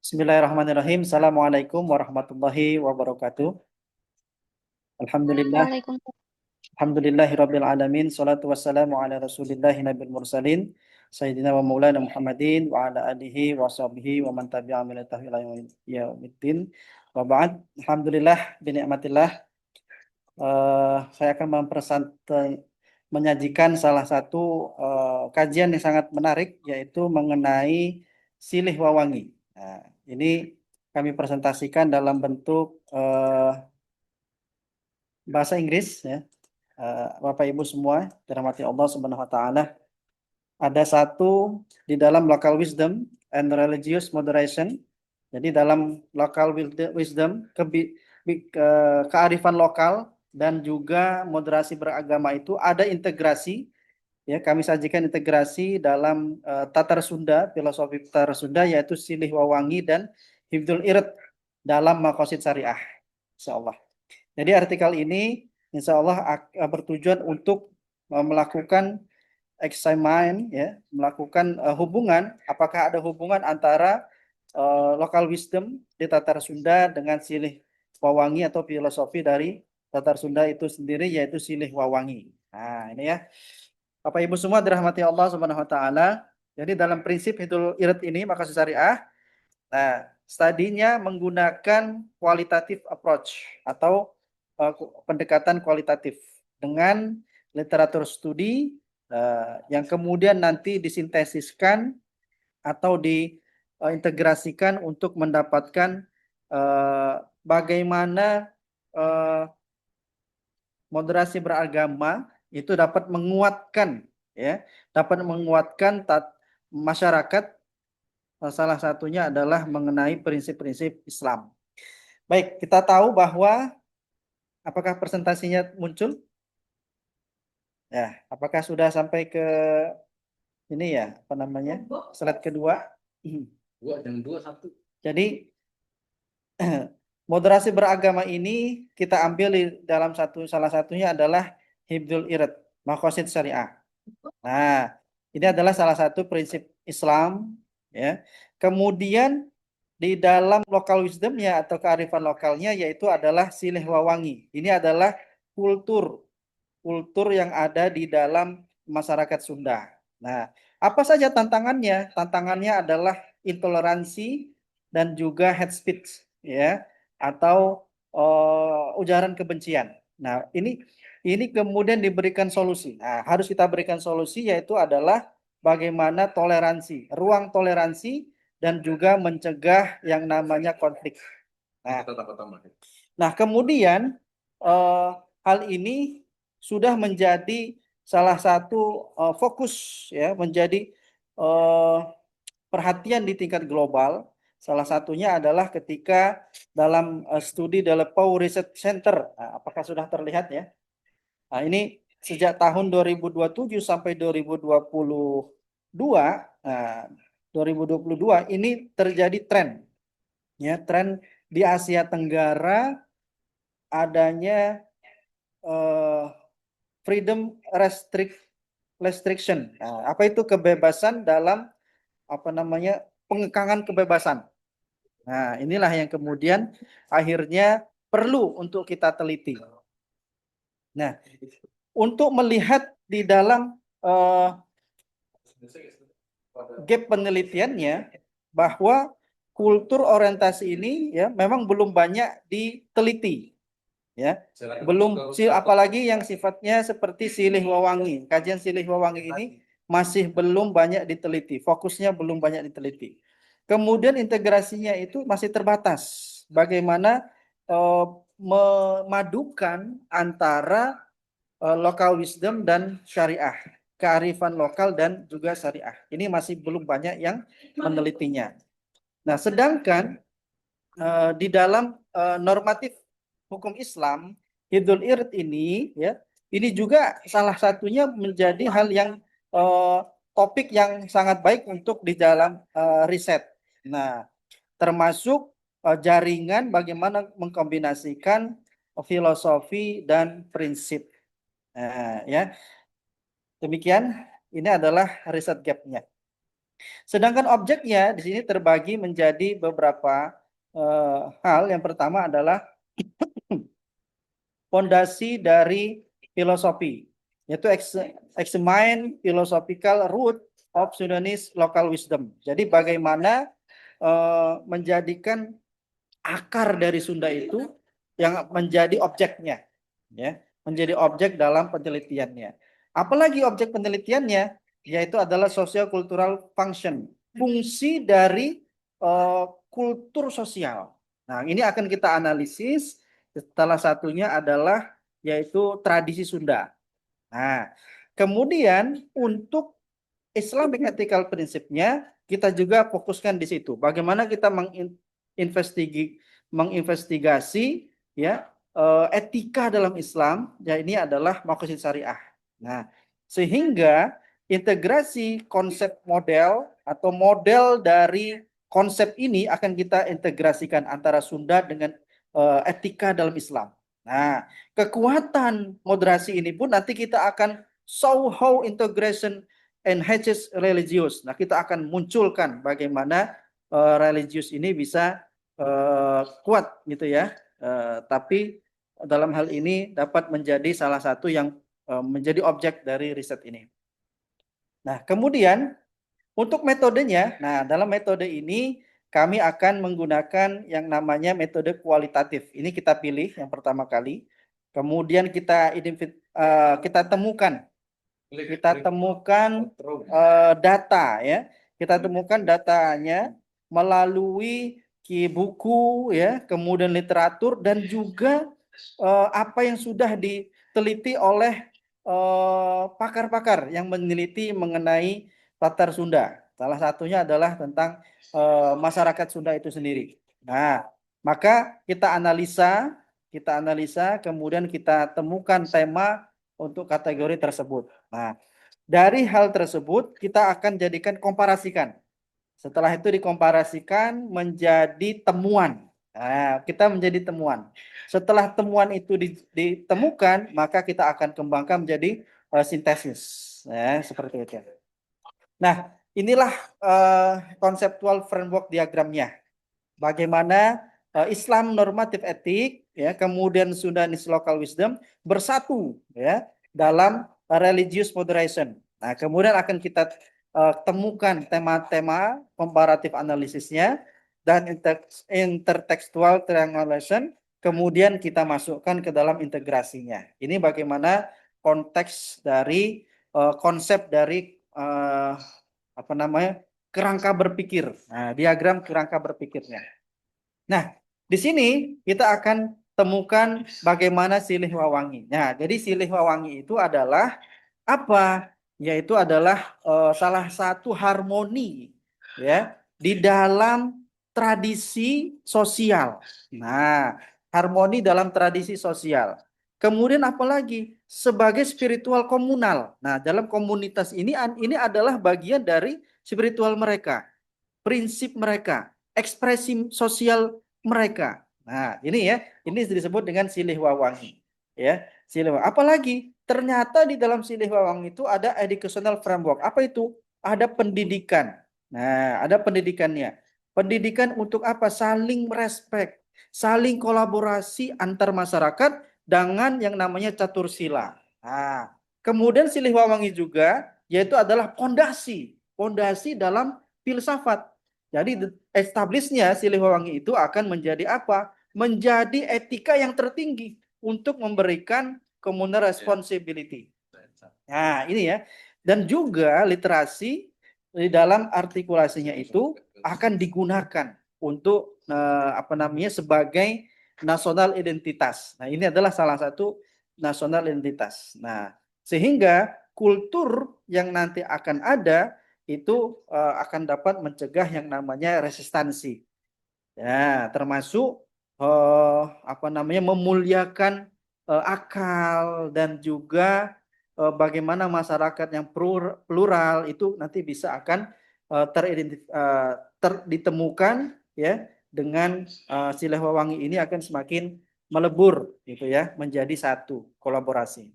Bismillahirrahmanirrahim. Assalamualaikum warahmatullahi wabarakatuh. Alhamdulillah, Waalaikumsalam. alhamdulillahirabbil alamin. Salatu wassalamu ala Rasulillahi nabil mursalin sayyidina wa maulana Muhammadin wa ala alihi wa sahbihi wa man tabi'a min ila yaumiddin. Wa ba'd. Alhamdulillah bi nikmatillah. Saya akan menyajikan salah satu kajian yang sangat menarik, yaitu mengenai silih wawangi. Nah, ini kami presentasikan dalam bentuk bahasa Inggris, ya. Bapak Ibu semua, dirahmati Allah Subhanahu Wa Taala. Ada satu di dalam local wisdom and religious moderation. Jadi dalam local wisdom, kearifan lokal dan juga moderasi beragama itu ada integrasi. Ya, kami sajikan integrasi dalam Tatar Sunda, filosofi Tatar Sunda, yaitu silih wawangi dan hifdzul irad dalam maqasid syariah, insya Allah. Jadi artikel ini insya Allah bertujuan untuk melakukan examine, ya, melakukan hubungan, apakah ada hubungan antara local wisdom di Tatar Sunda dengan silih wawangi atau filosofi dari Tatar Sunda itu sendiri, yaitu silih wawangi. Nah, ini ya. Bapak Ibu semua dirahmati Allah Subhanahu wa taala. Jadi dalam prinsip hifdzul irad ini, maka syariah, nah, studinya menggunakan qualitative approach atau pendekatan kualitatif dengan literatur studi yang kemudian nanti disintesiskan atau diintegrasikan untuk mendapatkan bagaimana moderasi beragama itu dapat menguatkan, ya, dapat menguatkan masyarakat. Salah satunya adalah mengenai prinsip-prinsip Islam. Baik, kita tahu bahwa apakah presentasinya muncul? Ya, apakah sudah sampai ke ini ya, apa namanya? Slide kedua. Dua dan dua satu. Jadi moderasi beragama ini kita ambil di dalam salah satunya adalah hifdzul irad, maqasid syariah. Nah, ini adalah salah satu prinsip Islam, ya. Kemudian di dalam local wisdomnya atau kearifan lokalnya, yaitu adalah silih wawangi. Ini adalah kultur yang ada di dalam masyarakat Sunda. Nah, apa saja tantangannya? Tantangannya adalah intoleransi dan juga hate speech, ya, atau ujaran kebencian. Nah, ini kemudian diberikan solusi. Nah, harus kita berikan solusi, yaitu adalah bagaimana toleransi, ruang toleransi, dan juga mencegah yang namanya konflik. Nah, kemudian hal ini sudah menjadi salah satu fokus, ya, menjadi perhatian di tingkat global. Salah satunya adalah ketika dalam studi dari Pew Research Center. Nah, apakah sudah terlihat ya? Nah, ini sejak tahun 2027 sampai 2022, nah, 2022 ini terjadi tren, ya, tren di Asia Tenggara adanya freedom restriction. Nah, apa itu kebebasan dalam apa namanya pengekangan kebebasan. Nah, inilah yang kemudian akhirnya perlu untuk kita teliti. Nah, untuk melihat di dalam gap penelitiannya bahwa kultur orientasi ini, ya, memang belum banyak diteliti, ya, belum apalagi yang sifatnya seperti silih wawangi. Kajian silih wawangi ini masih belum banyak diteliti, fokusnya belum banyak diteliti. Kemudian integrasinya itu masih terbatas. Bagaimana memadukan antara local wisdom dan syariah, kearifan lokal dan juga syariah. Ini masih belum banyak yang menelitinya. Nah, sedangkan di dalam normatif hukum Islam, hifdzul irad ini, ya, ini juga salah satunya menjadi hal yang topik yang sangat baik untuk di dalam riset. Nah, termasuk jaringan bagaimana mengkombinasikan filosofi dan prinsip. Nah, ya, demikian. Ini adalah riset gapnya. Sedangkan objeknya di sini terbagi menjadi beberapa hal. Yang pertama adalah fondasi dari filosofi, yaitu examine philosophical root of Sudanese local wisdom. Jadi bagaimana menjadikan akar dari Sunda itu yang menjadi objeknya, ya, menjadi objek dalam penelitiannya. Apalagi objek penelitiannya, yaitu adalah socio-cultural function, fungsi dari kultur sosial. Nah, ini akan kita analisis. Salah satunya adalah yaitu tradisi Sunda. Nah, kemudian untuk Islamic ethical prinsipnya kita juga fokuskan di situ. Bagaimana kita menginvestigasi ya etika dalam Islam, ya ini adalah maqasid syariah. Nah, sehingga integrasi konsep model atau model dari konsep ini akan kita integrasikan antara Sunda dengan etika dalam Islam. Nah, kekuatan moderasi ini pun nanti kita akan show how integration enhances religius. Nah, kita akan munculkan bagaimana religius ini bisa kuat gitu ya. Tapi dalam hal ini dapat menjadi salah satu yang menjadi objek dari riset ini. Nah, kemudian untuk metodenya, nah dalam metode ini kami akan menggunakan yang namanya metode kualitatif. Ini kita pilih yang pertama kali. Kemudian kita temukan data ya. Kita temukan datanya melalui buku ya, kemudian literatur dan juga apa yang sudah diteliti oleh pakar-pakar yang meneliti mengenai Tatar Sunda. Salah satunya adalah tentang masyarakat Sunda itu sendiri. Nah, maka kita analisa, kemudian kita temukan tema untuk kategori tersebut. Nah, dari hal tersebut kita akan jadikan komparasikan. Setelah itu dikomparasikan menjadi temuan. Nah, kita menjadi temuan. Setelah temuan itu ditemukan, maka kita akan kembangkan menjadi sintesis. Nah, seperti itu. Nah, inilah konseptual framework diagramnya. Bagaimana Islam normatif etik, ya, kemudian Sundanese local wisdom bersatu, ya, dalam religious moderation. Nah, kemudian akan kita temukan tema-tema komparatif analisisnya dan intertextual triangulation, kemudian kita masukkan ke dalam integrasinya. Ini bagaimana konteks dari konsep dari apa namanya kerangka berpikir. Nah, diagram kerangka berpikirnya. Nah, di sini kita akan temukan bagaimana silih wawangi. Nah, jadi silih wawangi itu adalah apa? Yaitu adalah salah satu harmoni ya di dalam tradisi sosial. Nah, harmoni dalam tradisi sosial. Kemudian apalagi sebagai spiritual komunal. Nah, dalam komunitas ini adalah bagian dari spiritual mereka, prinsip mereka, ekspresi sosial mereka. Nah, ini disebut dengan silih wawangi. Ya, silih wawangi. Apalagi ternyata di dalam silih wawangi itu ada educational framework. Apa itu? Ada pendidikan. Nah, ada pendidikannya. Pendidikan untuk apa? Saling respect, saling kolaborasi antar masyarakat dengan yang namanya catur sila. Nah, kemudian silih wawangi juga yaitu adalah pondasi dalam filsafat. Jadi establishnya Siliwangi itu akan menjadi apa? Menjadi etika yang tertinggi untuk memberikan communal responsibility. Nah, ini ya. Dan juga literasi di dalam artikulasinya itu akan digunakan untuk apa namanya sebagai nasional identitas. Nah, ini adalah salah satu nasional identitas. Nah, sehingga kultur yang nanti akan ada itu akan dapat mencegah yang namanya resistansi. Ya, termasuk apa namanya memuliakan akal dan juga bagaimana masyarakat yang plural itu nanti bisa akan ditemukan ya dengan silih wawangi ini akan semakin melebur gitu ya menjadi satu kolaborasi.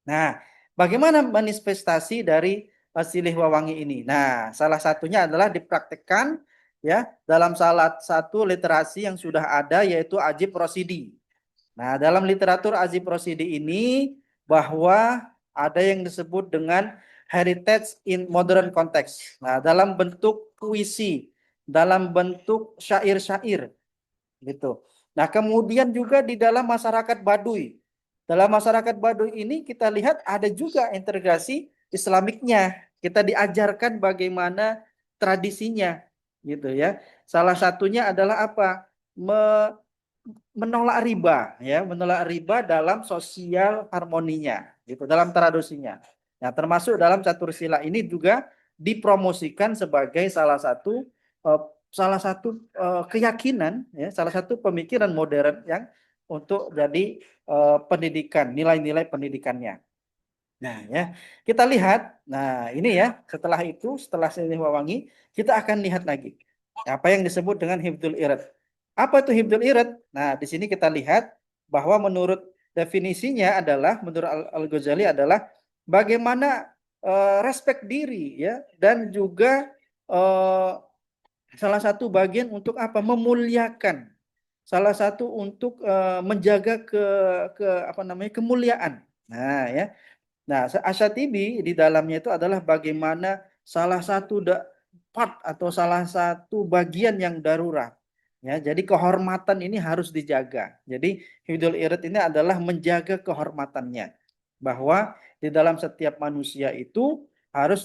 Nah, bagaimana manifestasi dari silih wewangi ini. Nah, salah satunya adalah dipraktekkan ya dalam salah satu literasi yang sudah ada yaitu Ajib Rosidi. Nah, dalam literatur Ajib Rosidi ini bahwa ada yang disebut dengan heritage in modern context. Nah, dalam bentuk puisi, dalam bentuk syair-syair gitu. Nah, kemudian juga di dalam masyarakat Baduy. Dalam masyarakat Baduy ini kita lihat ada juga integrasi Islamiknya. Kita diajarkan bagaimana tradisinya gitu ya. Salah satunya adalah apa? Menolak riba ya, menolak riba dalam sosial harmoninya gitu, dalam tradisinya. Nah, termasuk dalam catur sila ini juga dipromosikan sebagai eh, keyakinan ya, salah satu pemikiran modern yang untuk jadi pendidikan, nilai-nilai pendidikannya. Nah, ya, kita lihat. Nah, ini ya, setelah itu, setelah Silih Wawangi, kita akan lihat lagi apa yang disebut dengan hifdzul irad. Apa itu hifdzul irad? Nah, di sini kita lihat bahwa menurut definisinya adalah menurut Al-Ghazali adalah bagaimana respek diri ya dan juga eh, salah satu bagian untuk apa? Memuliakan. Salah satu untuk menjaga apa namanya? Kemuliaan. Nah, ya. Nah, Asyatibi di dalamnya itu adalah bagaimana salah satu part atau salah satu bagian yang darurat. Ya, jadi kehormatan ini harus dijaga. Jadi hidul irad ini adalah menjaga kehormatannya. Bahwa di dalam setiap manusia itu harus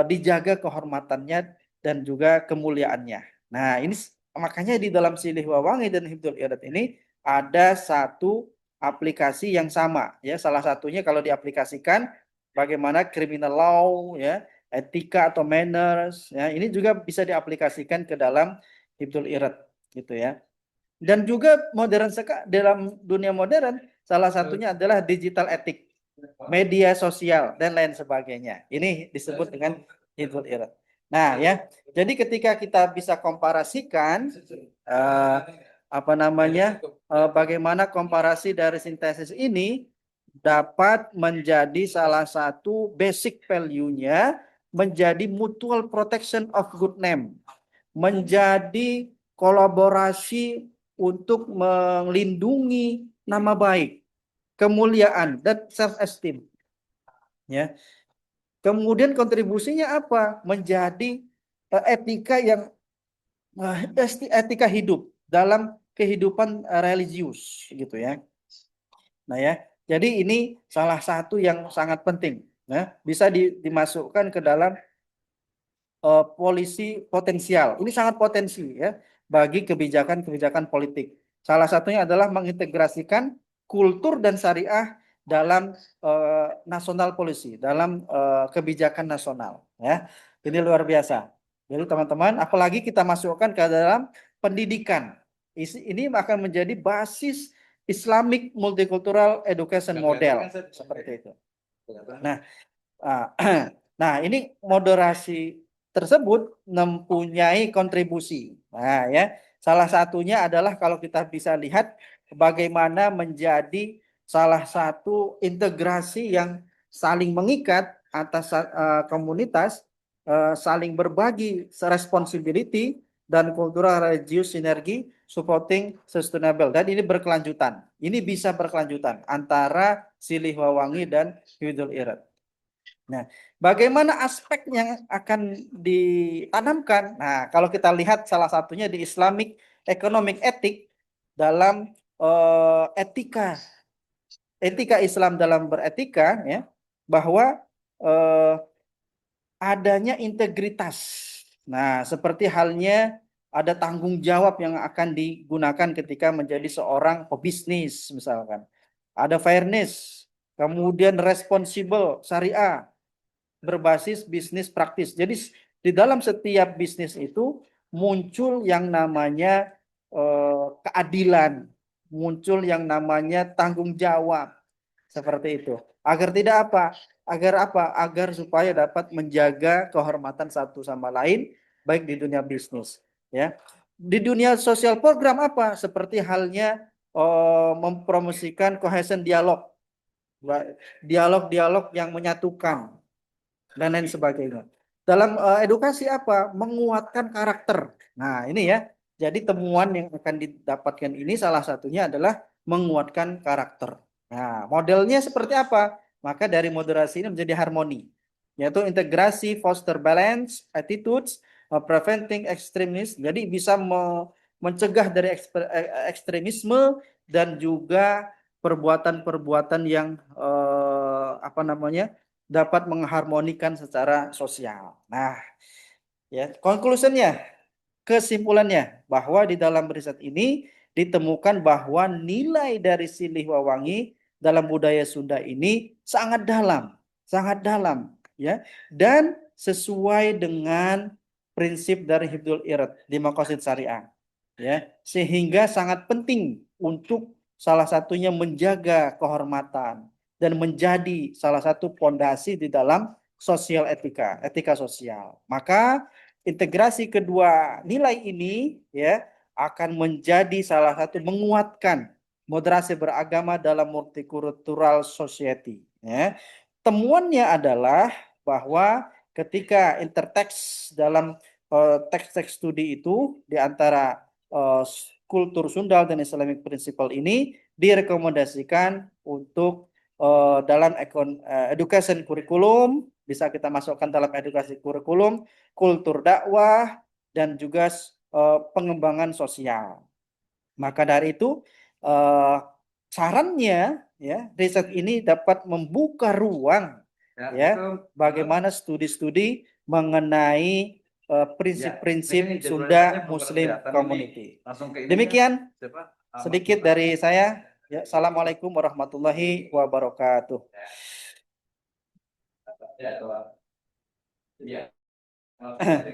dijaga kehormatannya dan juga kemuliaannya. Nah, ini makanya di dalam Silih Wawangi dan Hibdul Irad ini ada satu aplikasi yang sama ya, salah satunya kalau diaplikasikan bagaimana criminal law ya, etika atau manners ya, ini juga bisa diaplikasikan ke dalam Hibdul Irad gitu ya. Dan juga dalam dunia modern salah satunya adalah digital etik, media sosial dan lain sebagainya. Ini disebut dengan Hibdul Irad. Nah, ya. Jadi ketika kita bisa komparasikan eh, apa namanya bagaimana komparasi dari sintesis ini dapat menjadi salah satu basic value-nya menjadi mutual protection of good name, menjadi kolaborasi untuk melindungi nama baik, kemuliaan dan self esteem ya. Kemudian kontribusinya apa? Menjadi etika yang etika hidup dalam kehidupan religius gitu ya. Nah ya, jadi ini salah satu yang sangat penting. Ya, bisa dimasukkan ke dalam polisi potensial. Ini sangat potensi ya bagi kebijakan-kebijakan politik. Salah satunya adalah mengintegrasikan kultur dan syariah dalam nasional polisi, dalam kebijakan nasional. Ya, ini luar biasa. Jadi teman-teman, apalagi kita masukkan ke dalam pendidikan. Ini akan menjadi basis Islamic Multicultural Education Model seperti itu. Nah, nah ini moderasi tersebut mempunyai kontribusi. Nah, ya, salah satunya adalah kalau kita bisa lihat bagaimana menjadi salah satu integrasi yang saling mengikat atas komunitas, saling berbagi responsibility dan cultural religious sinergi supporting sustainable. Dan ini berkelanjutan. Ini bisa berkelanjutan antara Silih Wawangi dan Hidul Irad. Nah, bagaimana aspek yang akan ditanamkan? Nah, kalau kita lihat salah satunya di Islamic Economic Ethic dalam etika Islam dalam beretika ya, bahwa eh, adanya integritas. Nah, seperti halnya ada tanggung jawab yang akan digunakan ketika menjadi seorang pebisnis misalkan. Ada fairness, kemudian responsible syariah, berbasis bisnis praktis. Jadi di dalam setiap bisnis itu muncul yang namanya keadilan, muncul yang namanya tanggung jawab seperti itu. Agar tidak apa? Agar apa? Agar supaya dapat menjaga kehormatan satu sama lain baik di dunia bisnis, ya. Di dunia sosial program apa? Seperti halnya mempromosikan cohesion dialog, dialog-dialog yang menyatukan dan lain sebagainya. Dalam edukasi apa? Menguatkan karakter. Nah, ini ya. Jadi temuan yang akan didapatkan ini salah satunya adalah menguatkan karakter. Nah, modelnya seperti apa? Maka dari moderasi ini menjadi harmoni, yaitu integrasi, foster balance, attitudes, preventing extremism. Jadi bisa mencegah dari ekstremisme dan juga perbuatan-perbuatan yang apa namanya dapat mengharmonikan secara sosial. Nah, ya konklusinya, kesimpulannya bahwa di dalam riset ini ditemukan bahwa nilai dari silih wawangi dalam budaya Sunda ini sangat dalam, ya, dan sesuai dengan prinsip dari Hifdzul Irad di Maqasid Syariah, ya, sehingga sangat penting untuk salah satunya menjaga kehormatan dan menjadi salah satu pondasi di dalam sosial etika, etika sosial. Maka integrasi kedua nilai ini ya akan menjadi salah satu menguatkan moderasi beragama dalam multikultural society. Ya. Temuannya adalah bahwa ketika interteks dalam teks-teks studi itu di antara kultur Sunda dan Islamic Principle ini direkomendasikan untuk dalam education kurikulum, bisa kita masukkan dalam edukasi kurikulum, kultur dakwah, dan juga pengembangan sosial. Maka dari itu sarannya ya riset ini dapat membuka ruang ya bagaimana studi-studi mengenai prinsip-prinsip Sunda Muslim Community. Demikian sedikit dari saya. Ya, Assalamualaikum warahmatullahi wabarakatuh.